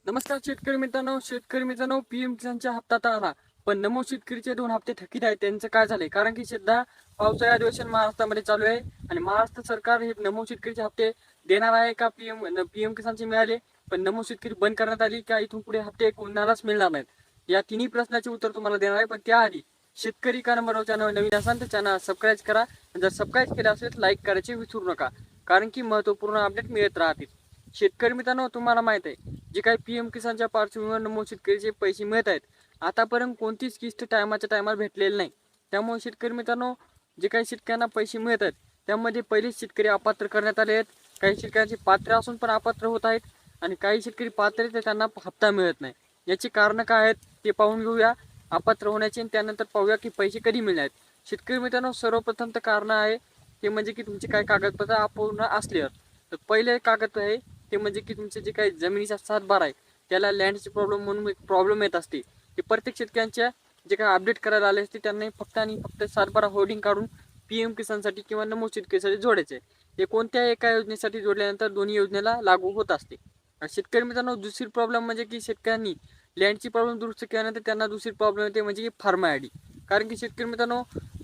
नमस्कार शेतकरी मित्रांनो पीएम किसानचा हप्ता तर आला, पण नमो शेतकरीचे 2 हप्ते थकीत आहेत. त्यांचं काय झालंय? कारण की सध्या पावसाळी अधिवेशन महाराष्ट्रामध्ये चालू आहे आणि महाराष्ट्र सरकार हे नमो शेतकरीचे हप्ते देणार आहे का? पीएम किसानचे मिळाले, पण नमो शेतकरी बंद करण्यात आली का? इथून पुढे हप्ते कोणालाच मिळणार नाहीत. या तिन्ही प्रश्नाचे उत्तर तुम्हाला देणार आहे. पण त्याआधी शेतकरी का नंबर चॅनल नवीन असाल तर चॅनल सबस्क्राईब करा. जर सबस्क्राईब केलं असेल तर लाईक करायचे विसरू नका, कारण की महत्त्वपूर्ण अपडेट मिळत राहतील. शेतकरी मित्रांनो, तुम्हाला माहित आहे जे काही पीएम किसानच्या पार्श्वभूमीवर नमो शेतकरीचे पैसे मिळत आहेत, आतापर्यंत कोणतीच किस्त टायमाच्या टायमाला भेटलेली नाही. त्यामुळे शेतकरी मित्रांनो, जे काही शेतकऱ्यांना पैसे मिळत आहेत त्यामध्ये पहिलेच शेतकरी अपात्र करण्यात आले आहेत. काही शेतकऱ्यांचे पात्र असून पण अपात्र होत आहेत आणि काही शेतकरी पात्र आहेत त्यांना हप्ता मिळत नाही. याची कारणं काय आहेत ते पाहून घेऊया अपात्र होण्याचे, आणि त्यानंतर पाहूया की पैसे कधी मिळणार आहेत. शेतकरी मित्रांनो, सर्वप्रथम तर कारण आहे ते म्हणजे की तुमचे काही कागदपत्र अपूर्ण असल्यावर. तर पहिले कागद आहे ते म्हणजे की तुमचे जे काही जमिनीचा सातबारा आहे त्याला लँडची प्रॉब्लेम म्हणून एक प्रॉब्लेम येत असते. ते प्रत्येक शेतकऱ्यांच्या जे काही अपडेट करायला आले असते त्यांनी फक्त आणि फक्त सातबारा होल्डिंग काढून पीएम किसानसाठी किंवा नमो शेतकरीसाठी जोडायचे. हे कोणत्याही एका योजनेसाठी जोडल्यानंतर दोन्ही योजनेला लागू होत असते. शेतकरी मित्रांनो, दुसरी प्रॉब्लेम म्हणजे की शेतकऱ्यांनी लँडची प्रॉब्लेम दुरुस्त केल्यानंतर त्यांना दुसरी प्रॉब्लेम येते म्हणजे की फार्मा आय डी. कारण की शेतकरी मित्रांनो,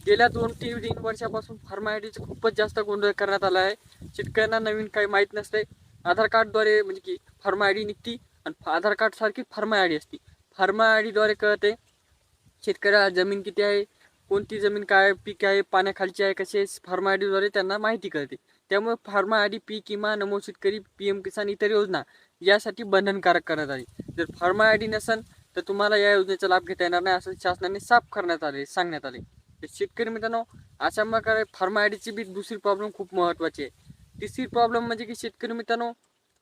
गेल्या 2 ते 3 वर्षापासून फार्मा आय डीचा खूपच जास्त गोंधळ करण्यात आला आहे. शेतकऱ्यांना नवीन काही माहीत नसते. आधार कार्डद्वारे म्हणजे की फार्मा आय डी निघती आणि आधार कार्ड सारखी फार्मा आय डी असते. फार्मा आय डीद्वारे कळते शेतकऱ्याला जमीन किती आहे, कोणती जमीन काय पीक आहे, पाण्याखालची आहे कसे, फार्मा आय डीद्वारे त्यांना माहिती कळते. त्यामुळे फार्मा आय डी पीक विमा, नमो शेतकरी, पीएम किसान इतर योजना यासाठी बंधनकारक करण्यात आली. जर फार्मा आय डी नसेल तर तुम्हाला या योजनेचा लाभ घेता येणार नाही असं शासनाने साफ सांगण्यात आले. तर शेतकरी मित्रांनो, अशा प्रकारे फार्मा आय डीची बी दुसरी प्रॉब्लेम खूप महत्त्वाची आहे. तिसरी प्रॉब्लेम म्हणजे की शेतकरी मित्रांनो,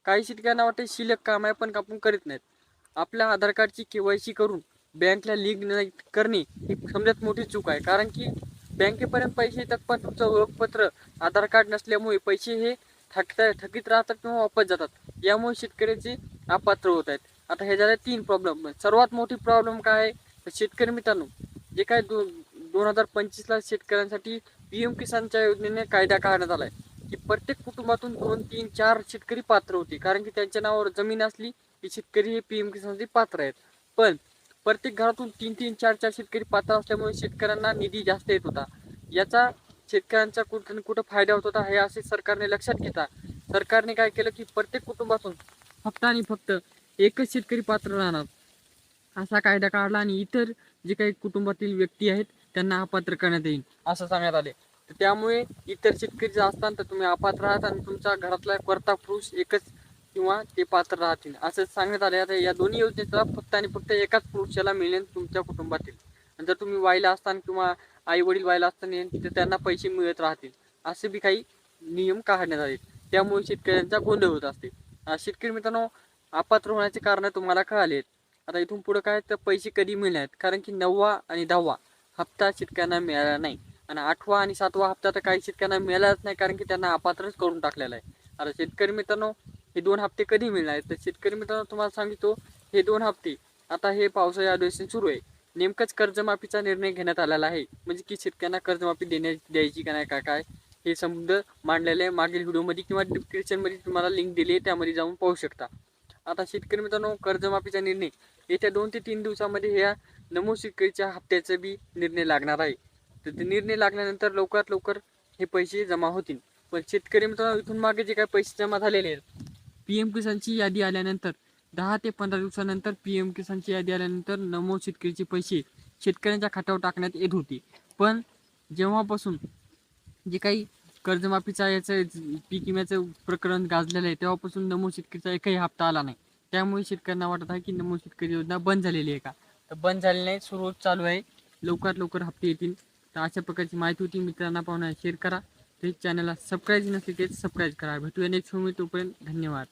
काही शेतकऱ्यांना वाटते शिल्लक काम आहे पण आपण करीत नाहीत. आपल्या आधार कार्डची केवायसी करून बँकला लिंक नाही करणे ही समजात मोठी चूक आहे. कारण की बँकेपर्यंत पैसे येतात पण तुमचं ओळखपत्र आधार कार्ड नसल्यामुळे पैसे हे थकीत राहतात किंवा वापस जातात. यामुळे शेतकऱ्याचे अपात्र होत आहेत. आता हे झाले 3 प्रॉब्लेम. सर्वात मोठी प्रॉब्लेम काय आहे तर शेतकरी मित्रांनो, जे काय 2025ला शेतकऱ्यांसाठी पीएम किसानच्या योजनेने कायदा काढण्यात आला आहे की प्रत्येक कुटुंबातून 2, 3, 4 शेतकरी पात्र होते. कारण की त्यांच्या नावावर जमीन असली की शेतकरी हे पीएम किसानचे पात्र आहेत. पण प्रत्येक घरातून 3-3, 4-4 शेतकरी पात्र असल्यामुळे शेतकऱ्यांना निधी जास्त येत होता. याचा शेतकऱ्यांचा कुठं कुठं फायदा होत होता हे असे सरकारने लक्षात घेता सरकारने काय केलं की प्रत्येक कुटुंबातून फक्त आणि फक्त एकच शेतकरी पात्र राहणार असा कायदा काढला आणि इतर जे काही कुटुंबातील व्यक्ती आहेत त्यांना अपात्र करण्यात येईल असं सांगण्यात आले. तर त्यामुळे इतर शेतकरी जे असतात तर तुम्ही अपात्र आहात आणि तुमच्या घरातला कर्ता पुरुष एकच किंवा ते पात्र राहतील असं सांगण्यात आले. आता या दोन्ही योजनेचा फक्त आणि फक्त एकाच पुरुषाला मिळेल तुमच्या कुटुंबातील. आणि जर तुम्ही वाईला असताना किंवा आई वडील वाईला असताना तर त्यांना पैसे मिळत राहतील असे बी काही नियम काढण्यात आले. त्यामुळे शेतकऱ्यांचा गोंधळ होत असते. शेतकरी मित्रांनो, अपात्र होण्याचे कारण तुम्हाला कळाले. आता इथून पुढे काय तर पैसे कधी मिळणार, कारण की 9वा आणि 10वा हप्ता शेतकऱ्यांना मिळाला नाही आणि 8वा आणि 7वा हप्ता तर काही शेतकऱ्यांना मिळालाच नाही कारण की त्यांना अपात्रच करून टाकलेला आहे. आता शेतकरी मित्रांनो, हे 2 हप्ते कधी मिळणार तर शेतकरी मित्रांनो तुम्हाला सांगितलो हे 2 हप्ते आता हे पावसाळी अधिवेशन सुरू आहे. नेमकंच कर्जमाफीचा निर्णय घेण्यात आलेला आहे. म्हणजे की शेतकऱ्यांना कर्जमाफी द्यायची का नाही काय हे समजा मांडलेलं आहे मागील व्हिडिओमध्ये किंवा डिस्क्रिप्शनमध्ये तुम्हाला लिंक दिली आहे, त्यामध्ये जाऊन पाहू शकता. आता शेतकरी मित्रांनो, कर्जमाफीचा निर्णय येत्या 2 ते 3 दिवसामध्ये ह्या नमो शेतकरीच्या हप्त्याचा बी निर्णय लागणार आहे. तर ते निर्णय लागल्यानंतर लवकरात लवकर हे पैसे जमा होतील. पण शेतकरी मित्रांनो, इथून मागे जे काही पैसे जमा झालेले आहेत पीएम किसानची यादी आल्यानंतर 10 ते 15 दिवसानंतर पीएम किसानची यादी आल्यानंतर नमो शेतकरीचे पैसे शेतकऱ्यांच्या खात्यावर टाकण्यात येत होते. पण जेव्हापासून जे काही कर्जमाफीचा याचं पीक विम्याचं प्रकरण गाजलेलं आहे तेव्हापासून नमो शेतकरीचा एकही हप्ता आला नाही. त्यामुळे शेतकऱ्यांना वाटत आहे की नमो शेतकरी योजना बंद झालेली आहे का, तर बंद झालेली नाही, सुरू चालू आहे. लवकरात लवकर हप्ते येतील. तर अशा प्रकारची माहिती होती. मित्रांना पाहुणा शेअर करा. ते चॅनलला सबस्क्राईब नसले ते सबस्क्राईब करा. भेटूया नेक्स्ट व्हिडिओ. तोपर्यंत धन्यवाद.